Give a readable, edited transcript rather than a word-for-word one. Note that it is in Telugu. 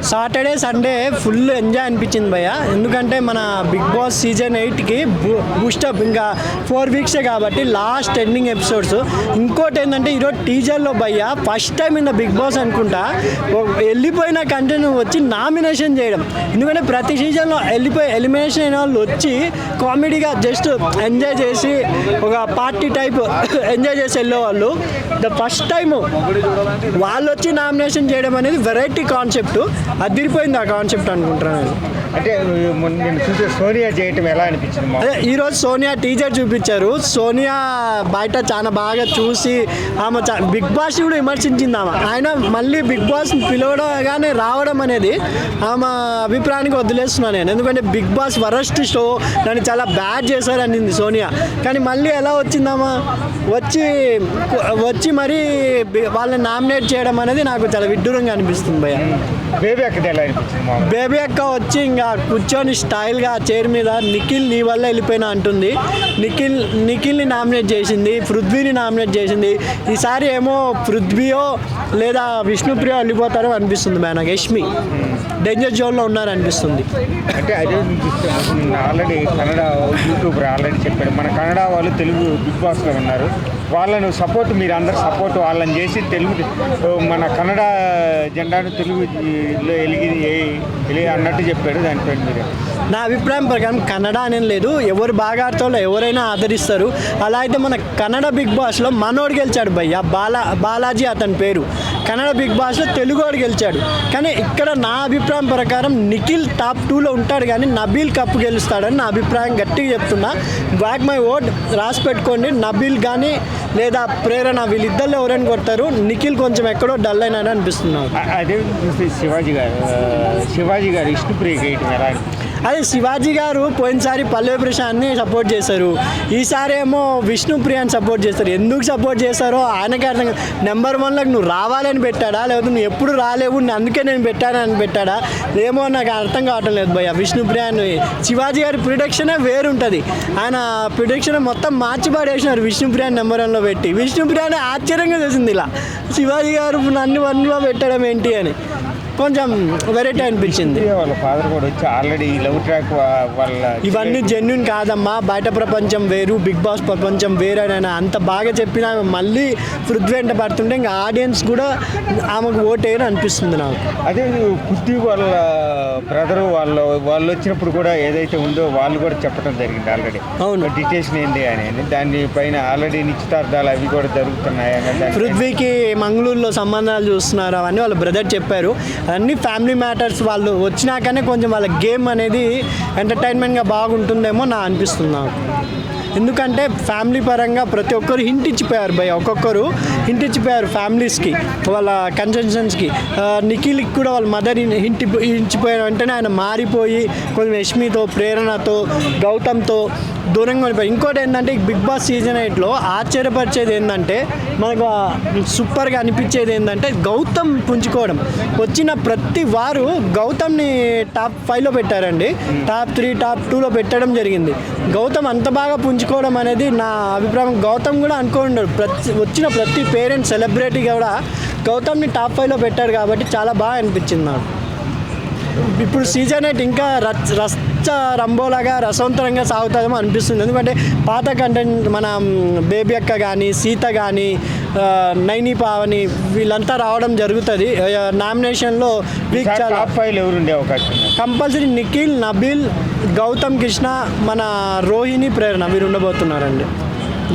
సాటర్డే సండే ఫుల్ ఎంజాయ్ అనిపించింది భయ్య. ఎందుకంటే మన బిగ్ బాస్ సీజన్ 8కి బూస్టప్ ఇంకా 4 వీక్సే కాబట్టి లాస్ట్ ఎండింగ్ ఎపిసోడ్స్. ఇంకోటి ఏంటంటే ఈరోజు టీజర్లో భయ్య first time in the Bigg Boss అనుకుంటా వెళ్ళిపోయిన కంటెంట్ వచ్చి నామినేషన్ చేయడం. ఎందుకంటే ప్రతి సీజన్లో ఎలిమినేషన్ అయిన వాళ్ళు వచ్చి కామెడీగా జస్ట్ ఎంజాయ్ చేసి ఒక పార్టీ టైప్ ఎంజాయ్ చేసి వెళ్ళేవాళ్ళు. ద ఫస్ట్ టైం వాళ్ళు వచ్చి నామినేషన్ చేయడం అనేది వెరైటీ కాన్సెప్ట్. అదిరిపోయింది ఆ కాన్సెప్ట్ అనుకుంటున్నాను. అంటే నేను చూసే సోనియా చేయటం ఎలా అనిపించింది? అదే ఈరోజు సోనియా టీజర్ చూపించారు. సోనియా బయట చాలా బాగా చూసి ఆమె బిగ్ బాస్ కూడా విమర్శించింది. ఆయన మళ్ళీ బిగ్ బాస్ పిలవడగానే రావడం అనేది ఆమె అభిప్రాయానికి వదిలేస్తున్నాను నేను. ఎందుకంటే బిగ్ బాస్ వరస్ట్ షో, దాన్ని చాలా బ్యాడ్ చేశారనింది సోనియా. కానీ మళ్ళీ ఎలా వచ్చిందామా వచ్చి మరీ వాళ్ళని నామినేట్ చేయడం అనేది నాకు చాలా విడ్డూరంగా అనిపిస్తుంది భయ్య. బేబీ అక్క ఎలా అనిపించింది? బేబీ అక్క వచ్చి ఇంకా కూర్చొని స్టైల్గా చైర్ మీద నిఖిల్ నీ వల్ల వెళ్ళిపోయినా అంటుంది. నిఖిల్ని నామినేట్ చేసింది, పృథ్వీని నామినేట్ చేసింది. ఈసారి ఏమో పృథ్వీయో లేదా విష్ణుప్రియ వెళ్ళిపోతారో అనిపిస్తుంది భయ్య నాకు. యష్మి డేంజర్ జోన్లో ఉన్నారనిపిస్తుంది. అంటే అదే ఆల్రెడీ కన్నడ యూట్యూబర్ ఆల్రెడీ చెప్పాడు, మన కన్నడ వాళ్ళు తెలుగు బిగ్ బాస్లో ఉన్నారు, వాళ్ళను సపోర్ట్ మీరు అందరు సపోర్ట్ వాళ్ళని చేసి తెలుగు మన కన్నడ జెండాను తెలుగులో వెలిగి అన్నట్టు చెప్పాడు. దానిపై మీరు? నా అభిప్రాయం ప్రకారం కన్నడ అనేది లేదు, ఎవరు బాగా ఆడతారో ఎవరైనా ఆదరిస్తారు. అలా అయితే మన కన్నడ బిగ్ బాస్లో మనోడు గెలిచాడు భయ్య, బాలాజీ అతని పేరు. కన్నడ బిగ్ బాస్లో తెలుగోడు గెలిచాడు. కానీ ఇక్కడ నా అభిప్రాయం ప్రకారం నిఖిల్ టాప్ 2లో ఉంటాడు, కానీ నబీల్ కప్పు గెలుస్తాడని నా అభిప్రాయం గట్టిగా చెప్తున్నా. బ్యాక్ మై ఓట్ రాసి పెట్టుకోండి. నబీల్ కానీ లేదా ప్రేరణ వీళ్ళిద్దరిలో ఎవరైనా కొడతారు. నిఖిల్ కొంచెం ఎక్కడో డల్ అయినాడు అనిపిస్తున్నాడు. అదే శివాజీ గారు విష్ణుప్రియ గేయటం ఎలా? అదే శివాజీ గారు పోయినసారి పల్లవి ప్రశాంత్ని సపోర్ట్ చేశారు, ఈసారి ఏమో విష్ణుప్రియాని సపోర్ట్ చేస్తారు. ఎందుకు సపోర్ట్ చేస్తారో ఆయనకి అర్థం. నెంబర్ 1లోకి నువ్వు రావాలని పెట్టాడా, లేకపోతే నువ్వు ఎప్పుడు రాలేవు అందుకే నేను పెట్టానని పెట్టాడా ఏమో నాకు అర్థం కావటం లేదు భయ్య. విష్ణుప్రియాని శివాజీ గారి ప్రిడిక్షనే వేరుంటుంది. ఆయన ప్రిడిక్షన్ మొత్తం మార్చి పడేసినారు విష్ణుప్రియాని నెంబర్ 1లో పెట్టి. విష్ణుప్రియాని ఆశ్చర్యంగా చేసింది ఇలా శివాజీ గారు నన్ను 1లో పెట్టడం ఏంటి అని. కొంచెం వెరైటీ అనిపించింది. వాళ్ళ ఫాదర్ కూడా వచ్చి ఆల్రెడీ లవ్ ట్రాక్ వాళ్ళ ఇవన్నీ జెన్యున్ కాదమ్మా. బయట ప్రపంచం వేరు, బిగ్ బాస్ ప్రపంచం వేరు అని అంత బాగా చెప్పినా మళ్ళీ పృథ్వీ వెంట పడుతుంటే ఇంకా ఆడియన్స్ కూడా ఆమెకు ఓటేయని అనిపిస్తుంది నాకు. అదే పృథ్వీ వాళ్ళ బ్రదరు వాళ్ళు వచ్చినప్పుడు కూడా ఏదైతే ఉందో వాళ్ళు కూడా చెప్పడం జరిగింది ఆల్రెడీ. అవును, డిటేషన్ ఏంటి అని. దానిపైన ఆల్రెడీ నిశ్చితార్థాలు అవి కూడా జరుగుతున్నాయి. పృథ్వీకి మంగళూరులో సంబంధాలు చూస్తున్నారు అవన్నీ వాళ్ళ బ్రదర్ చెప్పారు. అన్ని ఫ్యామిలీ మ్యాటర్స్. వాళ్ళు వచ్చినాకనే కొంచెం వాళ్ళ గేమ్ అనేది ఎంటర్టైన్మెంట్గా బాగుంటుందేమో నా అనిపిస్తుంది నాకు. ఎందుకంటే ఫ్యామిలీ పరంగా ప్రతి ఒక్కరు హింట్ ఇచ్చిపోయారు భయ్య. ఒక్కొక్కరు హింట్ ఇచ్చిపోయారు ఫ్యామిలీస్కి, వాళ్ళ కన్సెషన్స్కి. నిఖిల్కి కూడా వాళ్ళ మదర్ హింట్ ఇచ్చిపోయిన వెంటనే ఆయన మారిపోయి కొంచెం యష్మితో, ప్రేరణతో, గౌతమ్తో దూరంగా ఉండిపోయి. ఇంకోటి ఏంటంటే బిగ్ బాస్ సీజన్ 8లో ఆశ్చర్యపరిచేది ఏంటంటే, మనకు సూపర్గా అనిపించేది ఏంటంటే గౌతమ్ పుంజుకోవడం. వచ్చిన ప్రతి వారు గౌతమ్ని టాప్ 5లో పెట్టారండి, టాప్ 3, టాప్ 2లో పెట్టడం జరిగింది. గౌతమ్ అంత బాగా పుంజుకోవడం అనేది నా అభిప్రాయం. గౌతమ్ కూడా అనుకోండి వచ్చిన ప్రతి పేరెంట్ సెలబ్రిటీ కూడా గౌతమ్ని టాప్ 5లో పెట్టారు కాబట్టి చాలా బాగా అనిపించింది నాకు. ఇప్పుడు సీజన్ 8 ఇంకా రచ్చ రంబోలాగా రసవంతరంగా సాగుతుందేమో అనిపిస్తుంది. ఎందుకంటే పాత కంటెంట్ మన బేబీ అక్క కానీ, సీత కానీ, నైని పావని వీళ్ళంతా రావడం జరుగుతుంది. నామినేషన్లో వీక్ చాలా టాప్ 5 ఎవరు ఉండే అవకాశం? కంపల్సరీ నిఖిల్, నబీల్, గౌతమ్ కృష్ణ, మన రోహిణి, ప్రేరణ వీరు ఉండబోతున్నారండి.